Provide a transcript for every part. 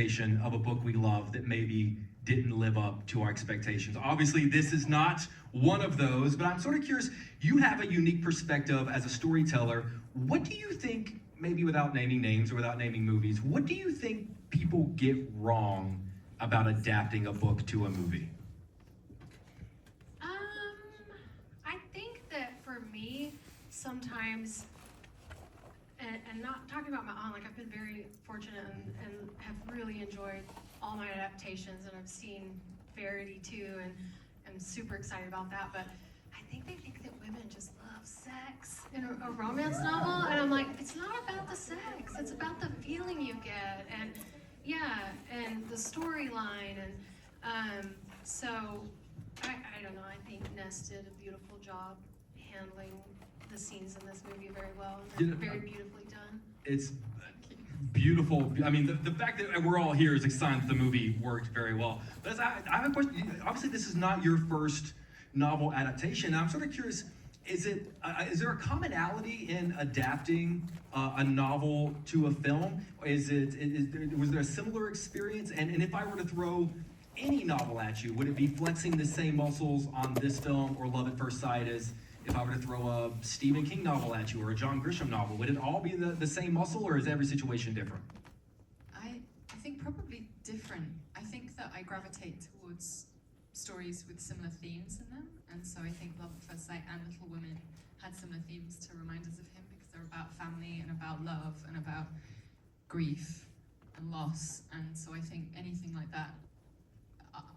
of a book we love that maybe didn't live up to our expectations. Obviously, this is not one of those, but I'm sort of curious, you have a unique perspective as a storyteller. What do you think, maybe without naming names or without naming movies, what do you think people get wrong about adapting a book to a movie? I think that for me, sometimes, and not talking about my own, like I've been very fortunate and have really enjoyed all my adaptations, and I've seen Verity too, and I'm super excited about that, but I think they think that women just love sex in a romance novel, and I'm like, it's not about the sex, it's about the feeling you get, and and the storyline, and so I don't know, I think Ness did a beautiful job handling the scenes in this movie very well, and they're very beautifully done. It's beautiful. I mean, the fact that we're all here is a sign that the movie worked very well. But I have a question. Obviously, this is not your first novel adaptation. I'm sort of curious, is there a commonality in adapting a novel to a film? Was there a similar experience? And if I were to throw any novel at you, would it be flexing the same muscles on this film or Love at First Sight as if I were to throw a Stephen King novel at you or a John Grisham novel? Would it all be the same muscle, or is every situation different? I think probably different. I think that I gravitate towards stories with similar themes in them, and so I think Love at First Sight and Little Women had similar themes to remind us of him, because they're about family and about love and about grief and loss, and so I think anything like that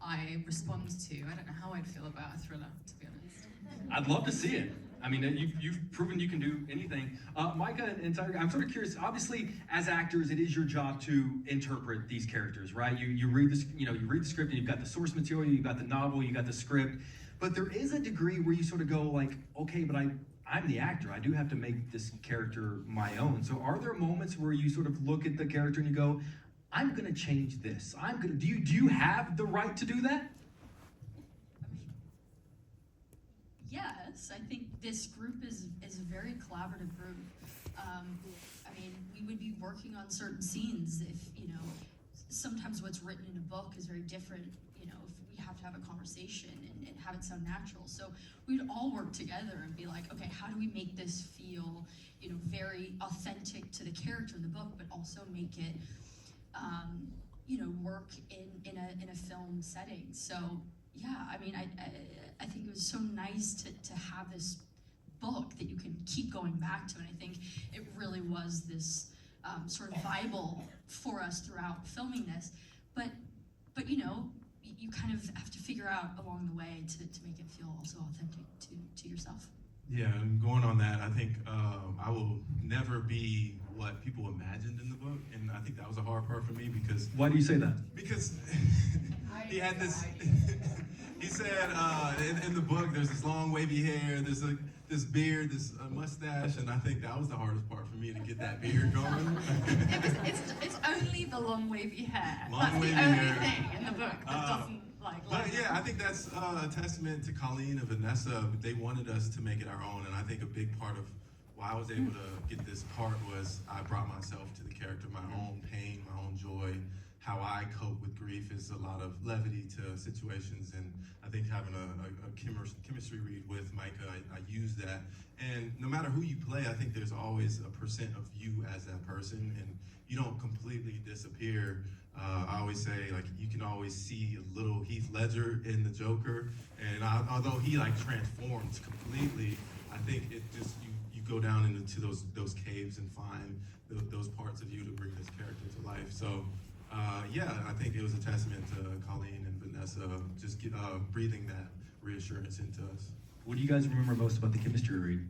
I respond to. I don't know how I'd feel about a thriller, to be honest. I'd love to see it. I mean, you've proven you can do anything. Maika and Tyriq, I'm sort of curious. Obviously, as actors, it is your job to interpret these characters, right? You read this, you read the script, and you've got the source material, you've got the novel, you got the script. But there is a degree where you sort of go like, okay, but I'm the actor. I do have to make this character my own. So, are there moments where you sort of look at the character and you go, I'm gonna change this. Do you have the right to do that? Yes, I think this group is a very collaborative group. I mean, we would be working on certain scenes if, sometimes what's written in a book is very different, if we have to have a conversation and have it sound natural. So we'd all work together and be like, okay, how do we make this feel, very authentic to the character in the book, but also make it, work in a film setting. So yeah, I mean, I think it was so nice to have this book that you can keep going back to, and I think it really was this sort of Bible for us throughout filming this. But you kind of have to figure out along the way to make it feel also authentic to yourself. Yeah, and going on that, I think I will never be what people imagined in the book, and I think that was a hard part for me because... Why do you say that? Because he had this... He said in the book, there's this long wavy hair, there's this beard, this mustache, and I think that was the hardest part for me to get that beard going. It's only the long wavy hair. That's the only thing in the book that doesn't But yeah, I think that's a testament to Colleen and Vanessa. They wanted us to make it our own, and I think a big part of why I was able to get this part was I brought myself to the character, my own pain, my own joy. How I cope with grief is a lot of levity to situations, and I think having a chemistry read with Maika, I use that. And no matter who you play, I think there's always a percent of you as that person, and you don't completely disappear. I always say, like, you can always see a little Heath Ledger in the Joker, and although he transforms completely, I think it just you go down into those caves and find those parts of you to bring this character to life. So. Yeah, I think it was a testament to Colleen and Vanessa just breathing that reassurance into us. What do you guys remember most about the chemistry read?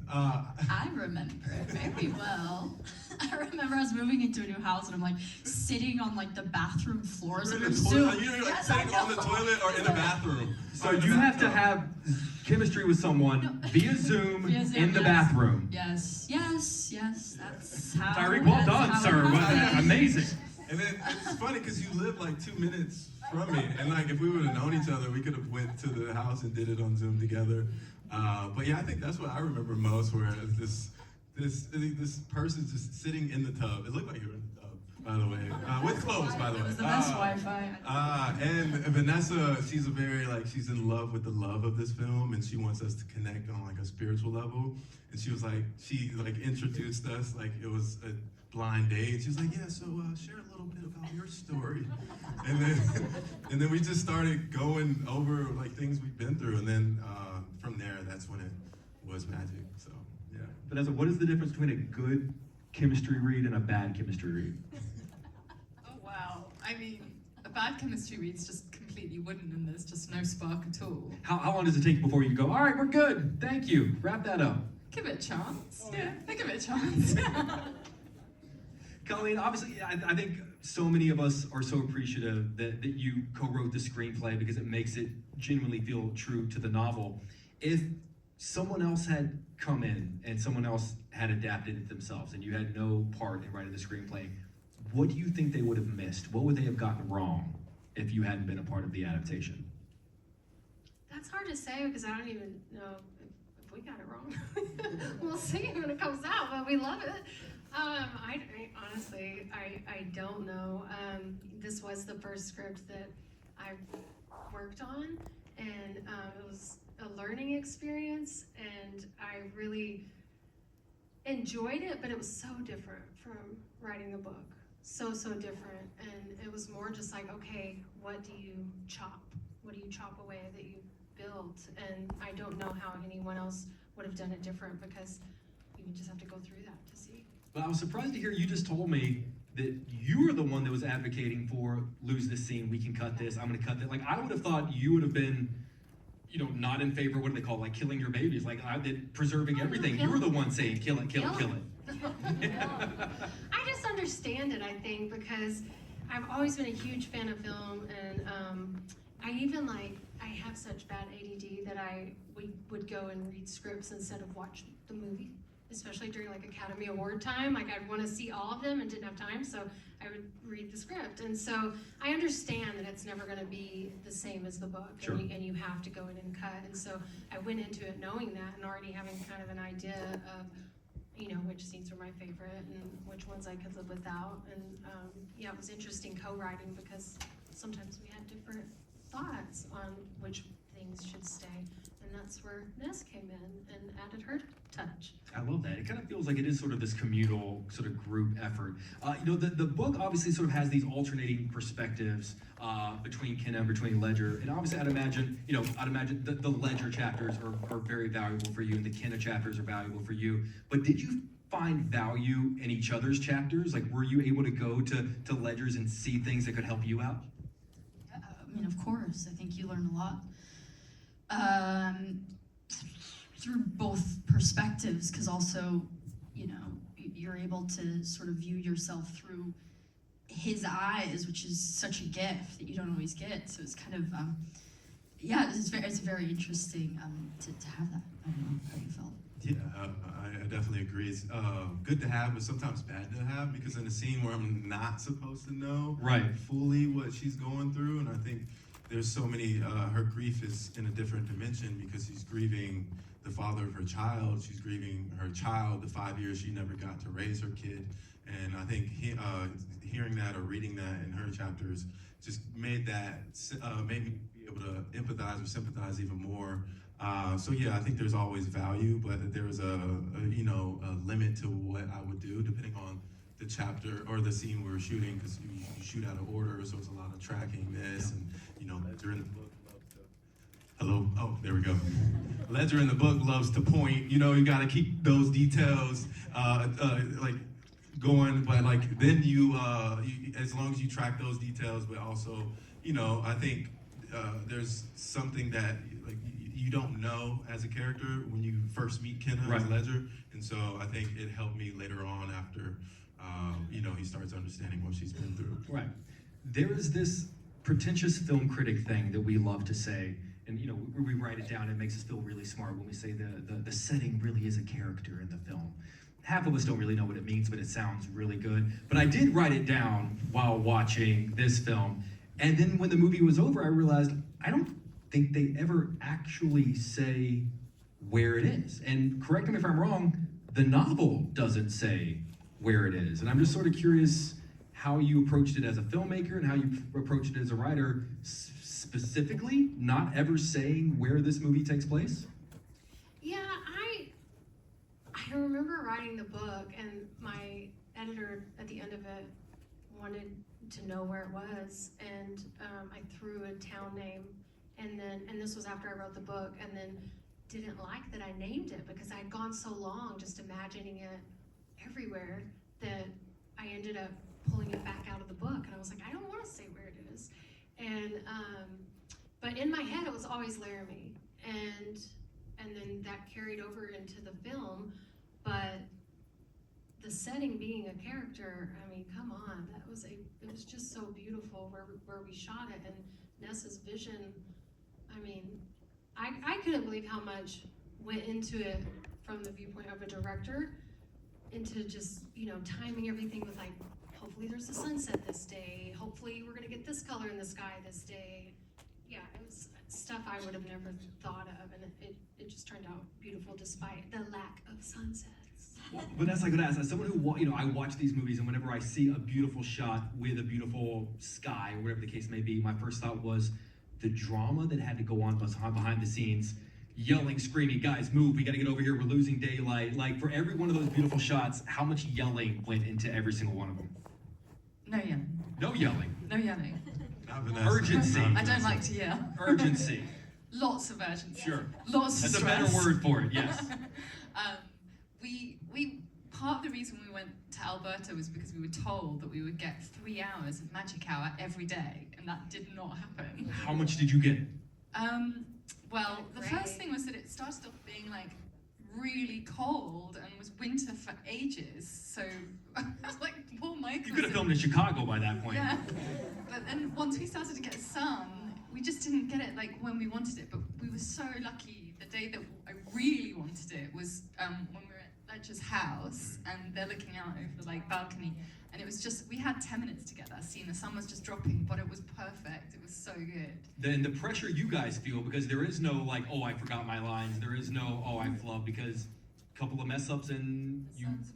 I remember it very well. I remember I was moving into a new house and I'm sitting on the bathroom floors of the Zoom. You're sitting on the toilet or in the bathroom. So you have to have chemistry with someone via Zoom in the bathroom. Yes, that's how. Tyriq, well done, sir. Amazing. And then it's funny because you live 2 minutes from me, and if we would have known each other, we could have went to the house and did it on Zoom together. But yeah, I think that's what I remember most, where this person's just sitting in the tub. It looked like you were in the tub. by the way, with clothes, by the way. It was the best Wi-Fi. And Vanessa, she's she's in love with the love of this film, and she wants us to connect on like a spiritual level. And she introduced us like it was a blind date. She was like, yeah, so share a little bit about your story. and then we just started going over like things we've been through, and then from there, that's when it was magic. So yeah. Vanessa, what is the difference between a good chemistry read and a bad chemistry read? Oh wow! I mean, a bad chemistry read's just completely wooden, and there's just no spark at all. How long does it take before you go, all right, we're good, thank you, wrap that up? Give it a chance. Yeah, give it a chance. Colleen, obviously, I think so many of us are so appreciative that you co-wrote the screenplay because it makes it genuinely feel true to the novel. If someone else had come in and someone else had adapted it themselves and you had no part in writing the screenplay, what do you think they would have missed? What would they have gotten wrong if you hadn't been a part of the adaptation? That's hard to say because I don't even know if we got it wrong. We'll see when it comes out, but we love it. I honestly, I don't know. This was the first script that I worked on, and it was a learning experience, and I really enjoyed it, but it was so different from writing a book. So different, and it was more just like, okay, what do you chop? What do you chop away that you built? And I don't know how anyone else would have done it different because you would just have to go through that to see. But I was surprised to hear you just told me that you were the one that was advocating for lose this scene, we can cut this, I'm gonna cut that. Like, I would have thought you would have been, not in favor, what do they call it, like killing your babies, like preserving everything. You were the one saying kill it. I just understand it, I think, because I've always been a huge fan of film, and I have such bad ADD that we would go and read scripts instead of watch the movie, especially during like Academy Award time. Like, I'd want to see all of them and didn't have time, so I would read the script. And so I understand that it's never going to be the same as the book, Sure. and you have to go in and cut. And so I went into it knowing that and already having kind of an idea of which scenes were my favorite and which ones I could live without. And it was interesting co-writing because sometimes we had different thoughts on which things should stay. And that's where Ness came in and added her touch. I love that. It kind of feels like it is sort of this communal sort of group effort. The book obviously sort of has these alternating perspectives between Kenna and between Ledger. And obviously I'd imagine the Ledger chapters are very valuable for you and the Kenna chapters are valuable for you. But did you find value in each other's chapters? Like, were you able to go to Ledger's and see things that could help you out? Yeah, I mean, of course. I think you learn a lot. Through both perspectives, because also, you're able to sort of view yourself through his eyes, which is such a gift that you don't always get. So it's kind of, it's very interesting to have that. I don't know how you felt. Yeah, I definitely agree. It's good to have, but sometimes bad to have, because in a scene where I'm not supposed to know fully what she's going through, and I think there's so many, her grief is in a different dimension because she's grieving the father of her child. She's grieving her child, the 5 years she never got to raise her kid. And I think hearing that or reading that in her chapters just made me be able to empathize or sympathize even more. I think there's always value, but there's a limit to what I would do depending on the chapter or the scene we were shooting, because you shoot out of order, so it's a lot of tracking this, and Ledger in the book loves to. Hello? Oh, there we go. Ledger in the book loves to point. You got to keep those details going, but then you as long as you track those details, but also I think there's something that you don't know as a character when you first meet Kenna as Ledger, and so I think it helped me later on after he starts understanding what she's been through. Right. There is this pretentious film critic thing that we love to say, and we write it down. It makes us feel really smart when we say the setting really is a character in the film. Half of us don't really know what it means, but it sounds really good. But I did write it down while watching this film, and then when the movie was over, I realized I don't think they ever actually say where it is. And correct me if I'm wrong, the novel doesn't say where it is. And I'm just sort of curious how you approached it as a filmmaker and how you approached it as a writer, specifically, not ever saying where this movie takes place? Yeah, I remember writing the book, and my editor at the end of it wanted to know where it was, and I threw a town name, and this was after I wrote the book, and then didn't like that I named it because I had gone so long just imagining it everywhere that I ended up pulling it back out of the book, and I was like, I don't want to say where it is, and but in my head it was always Laramie, and then that carried over into the film. But the setting being a character, I mean, come on, it was just so beautiful where we shot it, and Nessa's vision, I mean, I couldn't believe how much went into it from the viewpoint of a director, into just, you know, timing everything with like, hopefully there's a sunset this day, hopefully we're gonna get this color in the sky this day. Yeah, it was stuff I would have never thought of, and it just turned out beautiful despite the lack of sunsets. Well, Vanessa, I could ask, as someone who, you know, I watch these movies, and whenever I see a beautiful shot with a beautiful sky, or whatever the case may be, my first thought was the drama that had to go on behind the scenes, yelling, screaming, guys, move, we gotta get over here, we're losing daylight. Like, for every one of those beautiful shots, how much yelling went into every single one of them? No yelling. No yelling. No yelling. Not Vanessa. Urgency. Not I don't Vanessa. like to yell. Urgency. Lots of urgency. Sure. Lots of That's a stress. better word for it, yes. We part of the reason we went to Alberta was because we were told that we would get 3 hours of magic hour every day, and that did not happen. How much did you get? Well, the Great. first thing was that it started off being like really cold and was winter for ages. So I was like, poor Mike. You could have filmed in Chicago by that point. Yeah, but then once we started to get sun, we just didn't get it like when we wanted it. But we were so lucky. The day that I really wanted it was when we were at Ledger's house, and they're looking out over the like balcony, and it was just, we had 10 minutes to get that scene. The sun was just dropping, but it was perfect. It was so good. Then the pressure you guys feel, because there is no like, oh, I forgot my lines. There is no, oh, I flubbed, because a couple of mess ups and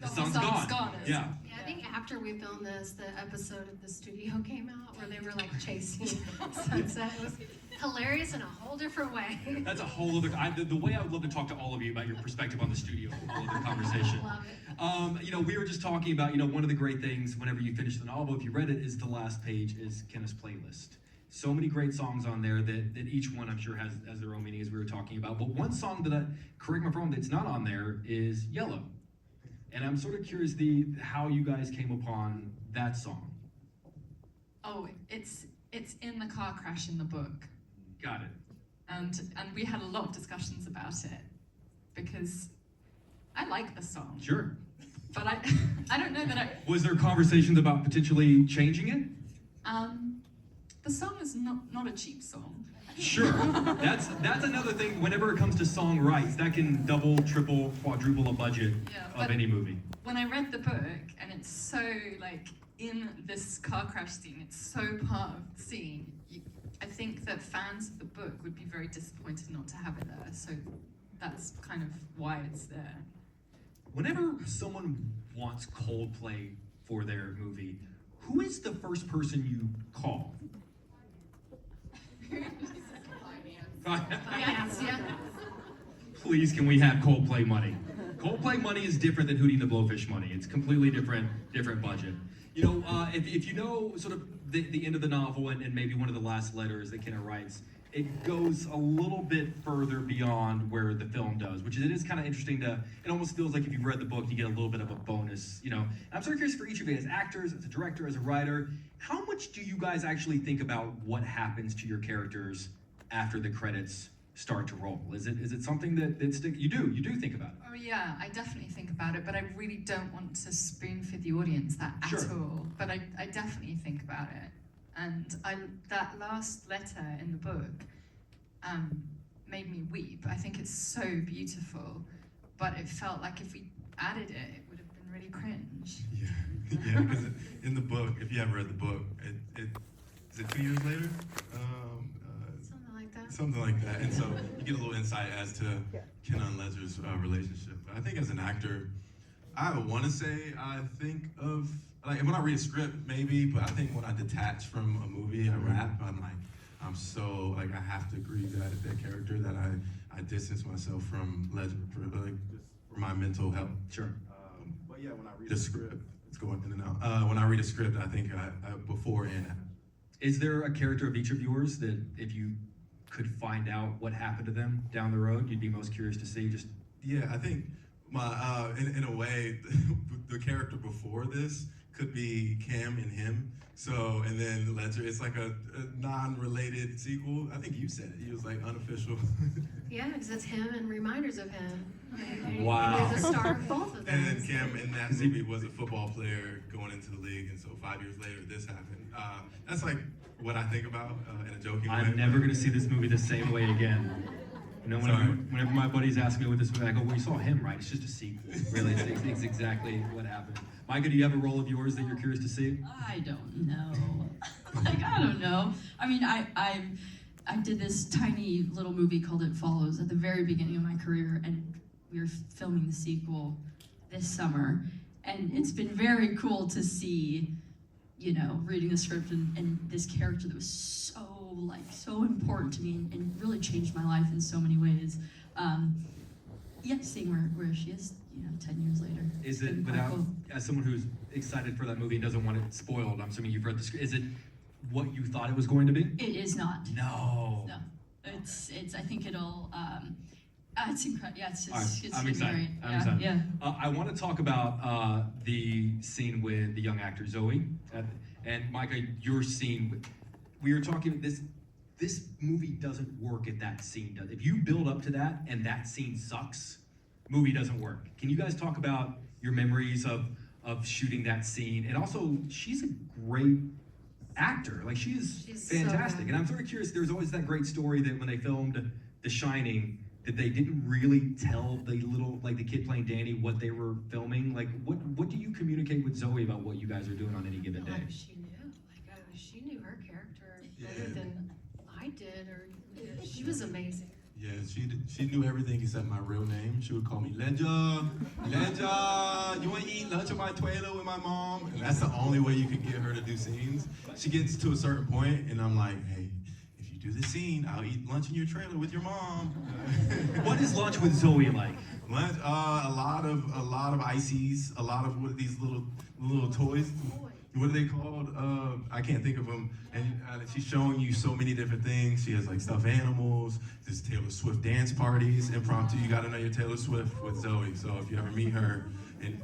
the sun's gone. Yeah. Yeah, I think after we filmed this, the episode of The Studio came out where they were like chasing sunset. It was hilarious in a whole different way. That's a whole other. The way I would love to talk to all of you about your perspective on the studio, a whole other conversation. Love it. You know, we were just talking about, you know, one of the great things whenever you finish the novel, if you read it, is the last page is Kenneth's playlist. So many great songs on there that each one I'm sure has their own meaning, as we were talking about. But one song that, correct me if I'm wrong, that's not on there is Yellow. And I'm sort of curious how you guys came upon that song. Oh, it's in the car crash in the book. Got it. And we had a lot of discussions about it because I like the song, Sure. but I don't know that Was there conversations about potentially changing it? the song is not a cheap song. Sure. That's another thing. Whenever it comes to song rights, that can double, triple, quadruple a budget Yeah, of but any movie. when I read the book, and it's so like in this car crash scene, it's so part of the scene. I think that fans of the book would be very disappointed not to have it there. So that's kind of why it's there. Whenever someone wants Coldplay for their movie, who is the first person you call? Finance, yeah. Please, can we have Coldplay money? Coldplay money is different than Hootie and the Blowfish money. It's completely different budget. You know, if you know sort of the end of the novel and maybe one of the last letters that Kenneth writes, it goes a little bit further beyond where the film does, which it is kind of interesting it almost feels like if you've read the book, you get a little bit of a bonus, you know. And I'm sort of curious for each of you as actors, as a director, as a writer, how much do you guys actually think about what happens to your characters after the credits start to roll? Is it something that you do think about it? Oh yeah, I definitely think about it, but I really don't want to spoon feed the audience that at Sure. all. But I definitely think about it. And that last letter in the book made me weep. I think it's so beautiful, but it felt like if we added it, it would have been really cringe. Yeah, because in the book, if you haven't read the book, is it 2 years later? Something like that. Something like that. And so you get a little insight as to Ken and Ledger's relationship. But I think as an actor, I want to say I think of like when I read a script, maybe, but I think when I detach from a movie, I rap, I'm so, like, I have to grieve that character that I distance myself from Legend for my mental health. Sure. But yeah, when I read a script, it's going in and out. When I read a script, I think I before and after. Is there a character of each of yours that if you could find out what happened to them down the road, you'd be most curious to see? Just Yeah, I think my in a way, the character before this could be Cam and him. So, and then Ledger, it's like a non-related sequel. I think you said it. He was like unofficial. Yeah, because it's him and reminders of him. Wow. You're the star of both of them. And then Cam in that movie was a football player going into the league, and so 5 years later this happened. That's like what I think about in a joking way. I'm never gonna see this movie the same way again. You know, whenever my buddies ask me what this movie, I go, well, you saw him, right? It's just a sequel. Really, it's exactly what happened. Micah, do you have a role of yours that you're curious to see? I don't know. Like, I don't know. I mean, I did this tiny little movie called It Follows at the very beginning of my career, and we were filming the sequel this summer. And it's been very cool to see, you know, reading the script and this character that was so important to me and really changed my life in so many ways. Yeah, seeing where she is, you know, 10 years later. Is it, without, as someone who's excited for that movie and doesn't want it spoiled, I'm assuming you've read the script, is it what you thought it was going to be? It is not. No. No. It's I think it'll, it's incredible. Yeah, it's All right, it's I'm gonna be excited. great. I'm Yeah, excited. yeah. I want to talk about the scene with the young actor Zoe, and Micah, your scene. We were talking this movie doesn't work at that scene. If you build up to that and that scene sucks, movie doesn't work. Can you guys talk about your memories of shooting that scene? And also, she's a great actor. Like, she's fantastic. So and I'm sort of curious. There's always that great story that when they filmed The Shining, that they didn't really tell the little, like the kid playing Danny, what they were filming. Like, what do you communicate with Zoe about what you guys are doing on any given day? She knew. Like, she knew her character better than I did. Or she was amazing. Yeah, she knew everything except my real name. She would call me Ledger, you want to eat lunch in my trailer with my mom? And that's the only way you can get her to do scenes. She gets to a certain point, and I'm like, hey, if you do this scene, I'll eat lunch in your trailer with your mom. What is lunch with Zoe like? Lunch, a lot of ices, a lot of these little toys. What are they called? I can't think of them. And she's showing you so many different things. She has like stuffed animals. There's Taylor Swift dance parties, impromptu. You got to know your Taylor Swift with Zoe. So if you ever meet her, and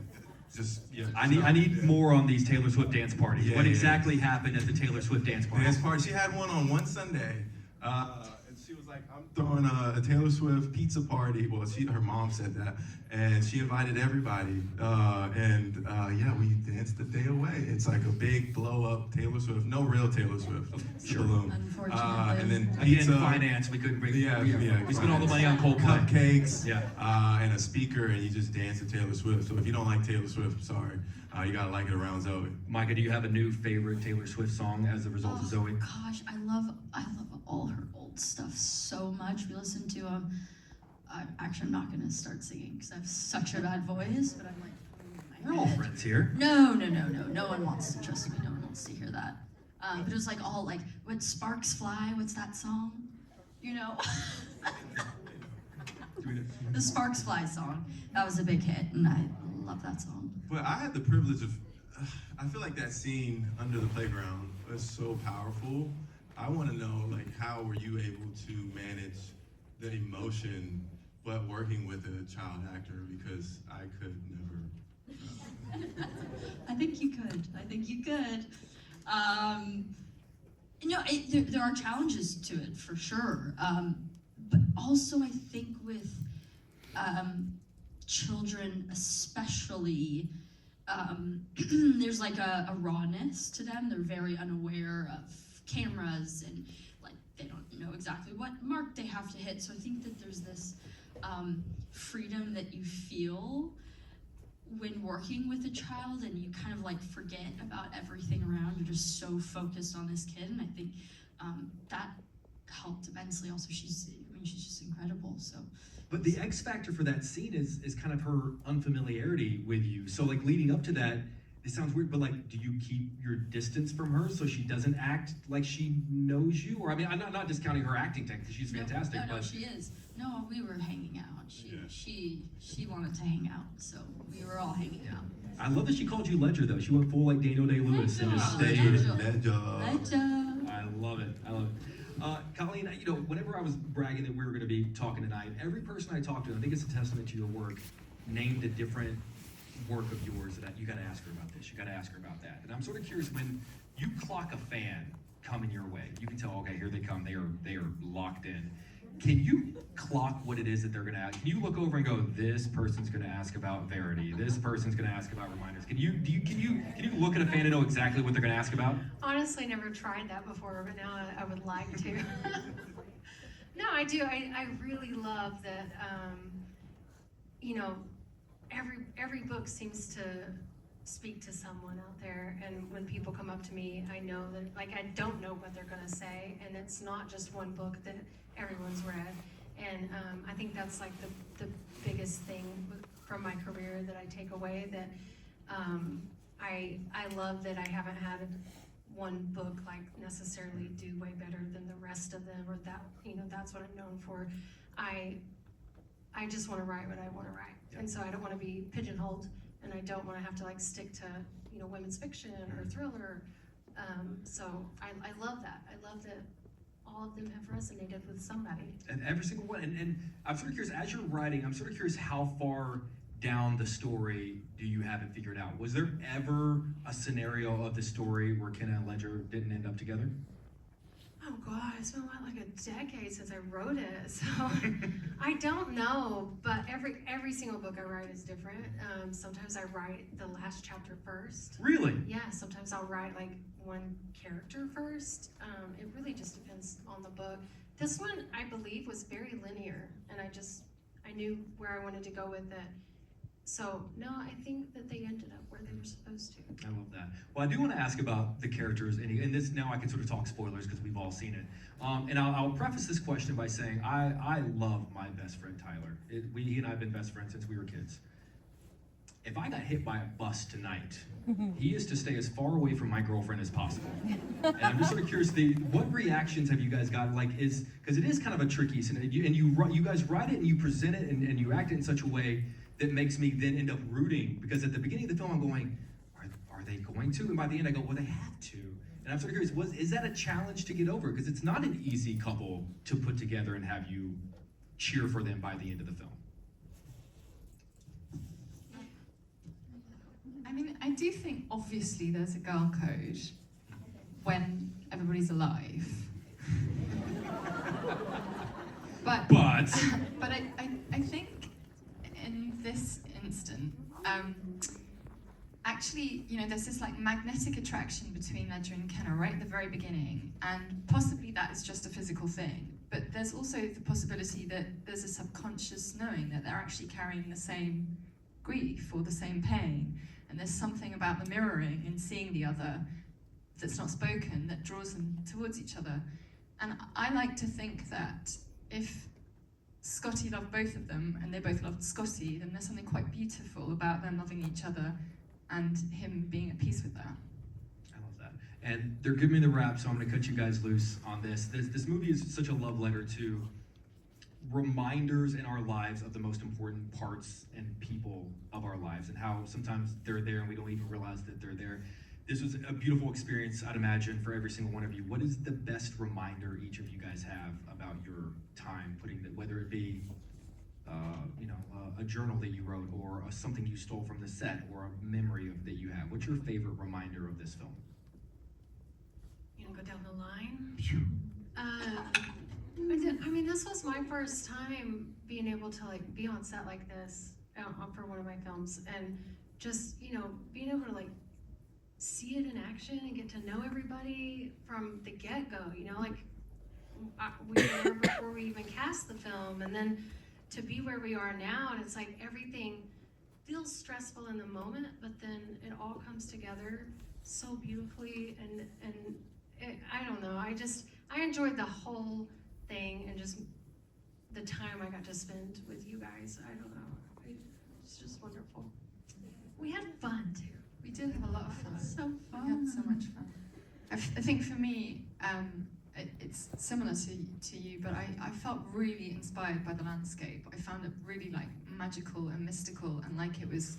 just yeah. I need more on these Taylor Swift dance parties. Yeah, What yeah. exactly happened at the Taylor Swift dance party? Dance party. She had one on one Sunday. And she was like, I'm throwing a Taylor Swift pizza party. Well, her mom said that. And she invited everybody. Yeah, we danced the day away. It's like a big blow up Taylor Swift. No real Taylor Swift. Sure. Balloon. Unfortunately. And then Again, pizza. finance, we couldn't bring. Yeah, we spent all the money on Coldplay. Cupcakes. Yeah. And a speaker, and you just dance to Taylor Swift. So if you don't like Taylor Swift, sorry. You gotta like it around Zoe. Micah, do you have a new favorite Taylor Swift song as a result of Zoe? Gosh, I love all her old stuff so much. We listen to I'm not gonna start singing because I have such a bad voice, but I'm like, We're all friends here. No one wants to, trust me, no one wants to hear that. But it was like all like, what Sparks Fly, what's that song? You know? The Sparks Fly song, that was a big hit, and I love that song. But I had the privilege of, I feel like that scene under the playground was so powerful. I want to know, like, how were you able to manage the emotion, but working with a child actor? Because I could never. I think you could. There are challenges to it for sure. But also I think with children especially, there's like a rawness to them. They're very unaware of cameras and like they don't know exactly what mark they have to hit. So I think that there's this freedom that you feel when working with a child, and you kind of like forget about everything around. You're just so focused on this kid, and I think that helped immensely. Also, she's just incredible. So. But the X factor for that scene is kind of her unfamiliarity with you. So like leading up to that, it sounds weird, but like, do you keep your distance from her so she doesn't act like she knows you? Or I mean, I'm not discounting her acting tech, because she's fantastic, No, but she is. No, we were hanging out. Yeah. She wanted to hang out, so we were all hanging out. I love that she called you Ledger though. She went full like Daniel Day-Lewis and just Ledger. stayed. Ledger. I love it. I love it. Colleen, you know, whenever I was bragging that we were going to be talking tonight, every person I talked to, I think it's a testament to your work, named a different work of yours that you got to ask her about this, you got to ask her about that. And I'm sort of curious, when you clock a fan coming your way, you can tell, okay, here they come, they are locked in. Can you clock what it is that they're going to ask? Can you look over and go, this person's going to ask about Verity, this person's going to ask about reminders? Can you look at a fan and know exactly what they're going to ask about? Honestly, never tried that before, but now I would like to. No, I do. I really love that. You know, every book seems to speak to someone out there, and when people come up to me, I know that, like, I don't know what they're gonna say, and it's not just one book that everyone's read. And I think that's like the biggest thing from my career that I take away, that I love that I haven't had one book like necessarily do way better than the rest of them, or that, you know, that's what I'm known for. I just want to write what I want to write, and so I don't want to be pigeonholed, and I don't want to have to like stick to, you know, women's fiction or thriller. So I love that. I love that all of them have resonated with somebody. And every single one. And I'm sort of curious, as you're writing, I'm sort of curious, how far down the story do you have it figured out? Was there ever a scenario of the story where Kenna and Ledger didn't end up together? Oh God, it's been like a decade since I wrote it, so I don't know. But every single book I write is different. Sometimes I write the last chapter first. Really? Yeah, sometimes I'll write like one character first. It really just depends on the book. This one, I believe, was very linear, and I knew where I wanted to go with it. So, no, I think that they ended up where they were supposed to. I love that. Well, I do want to ask about the characters, and this, now I can sort of talk spoilers because we've all seen it. And I'll preface this question by saying I love my best friend Tyler. He and I have been best friends since we were kids. If I got hit by a bus tonight, he is to stay as far away from my girlfriend as possible. And I'm just sort of curious, what reactions have you guys got? Like, because it is kind of a tricky scenario, and you guys write it and you present it and you act it in such a way that makes me then end up rooting, because at the beginning of the film I'm going, are they going to? And by the end I go, well, they have to. And I'm sort of curious, is that a challenge to get over? Because it's not an easy couple to put together and have you cheer for them by the end of the film. I mean, I do think obviously there's a girl code when everybody's alive. But I think in this instant, actually, you know, there's this like magnetic attraction between Ledger and Kenna right at the very beginning, and possibly that is just a physical thing, but there's also the possibility that there's a subconscious knowing that they're actually carrying the same grief or the same pain, and there's something about the mirroring and seeing the other that's not spoken that draws them towards each other. And I like to think that if Scotty loved both of them and they both loved Scotty, then there's something quite beautiful about them loving each other and him being at peace with that. I love that. And they're giving me the wrap, so I'm going to cut you guys loose on this. This movie is such a love letter to reminders in our lives of the most important parts and people of our lives, and how sometimes they're there and we don't even realize that they're there. This was a beautiful experience, I'd imagine, for every single one of you. What is the best reminder each of you guys have about your time putting that, whether it be a journal that you wrote, or something you stole from the set, or a memory that you have? What's your favorite reminder of this film? You know, go down the line. I mean, this was my first time being able to like be on set like this for one of my films, and just, you know, being able to like see it in action and get to know everybody from the get-go, you know, like we were before we even cast the film, and then to be where we are now, and it's like everything feels stressful in the moment, but then it all comes together so beautifully, and I don't know, I enjoyed the whole thing, and just the time I got to spend with you guys. I don't know, it's just wonderful. We had fun too. We did have a lot of fun. So We had so much fun. I think for me, it's similar to you, but I felt really inspired by the landscape. I found it really like magical and mystical, and like it was,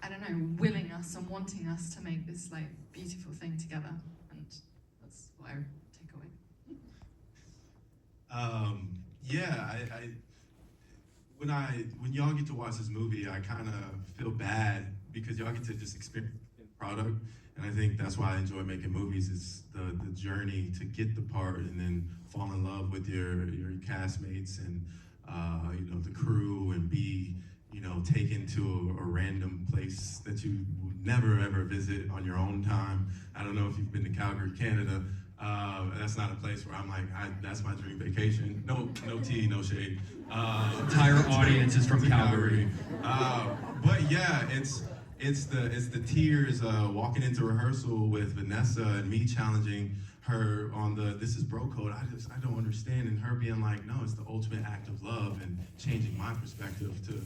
I don't know, willing us and wanting us to make this like beautiful thing together, and that's what I take away. Yeah, when y'all get to watch this movie, I kind of feel bad because y'all get to just experience the product, and I think that's why I enjoy making movies. Is the journey to get the part and then fall in love with your castmates and the crew, and be taken to a random place that you would never ever visit on your own time. I don't know if you've been to Calgary, Canada. That's not a place where I'm like, that's my dream vacation. No tea, no shade. Entire audience is from to Calgary. But yeah, it's the tears walking into rehearsal with Vanessa and me challenging her on the "this is bro code." I don't understand, and her being like, no, it's the ultimate act of love, and changing my perspective to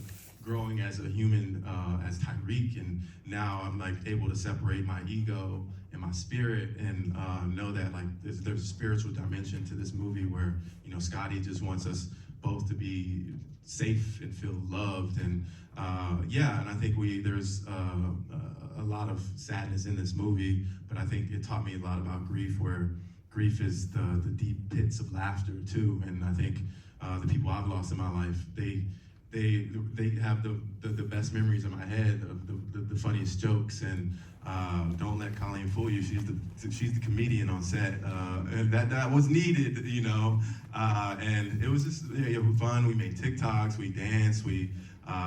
growing as a human, as Tyriq, and now I'm like able to separate my ego and my spirit, and know that like there's a spiritual dimension to this movie where Scotty just wants us both to be safe and feel loved, and and I think there's a lot of sadness in this movie, but I think it taught me a lot about grief, where grief is the deep pits of laughter too, and I think the people I've lost in my life, they have the best memories in my head of the funniest jokes, and don't let Colleen fool you. She's the comedian on set, and that was needed, and it was just fun. We made TikToks, we danced, we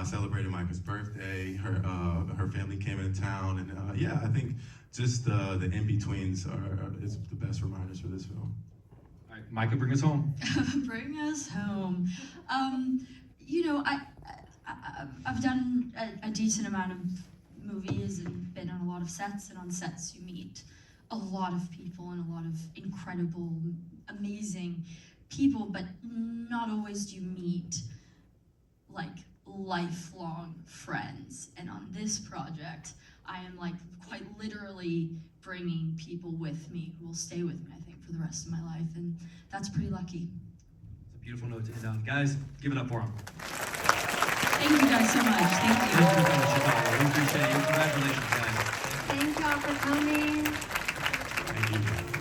celebrated Maika's birthday. Her family came into town, and I think just the in-betweens is the best reminders for this film. All right, Maika, bring us home. Bring us home. I've done a decent amount of movies and been on a lot of sets, and on sets you meet a lot of people and a lot of incredible, amazing people, but not always do you meet like lifelong friends. And on this project, I am like quite literally bringing people with me who will stay with me, I think, for the rest of my life, and that's pretty lucky. It's a beautiful note to end on. Guys, give it up for him. Thank you guys so much. Thank you. Thank you for coming to Chicago. We appreciate you. Congratulations, guys. Thank y'all for coming. Thank you.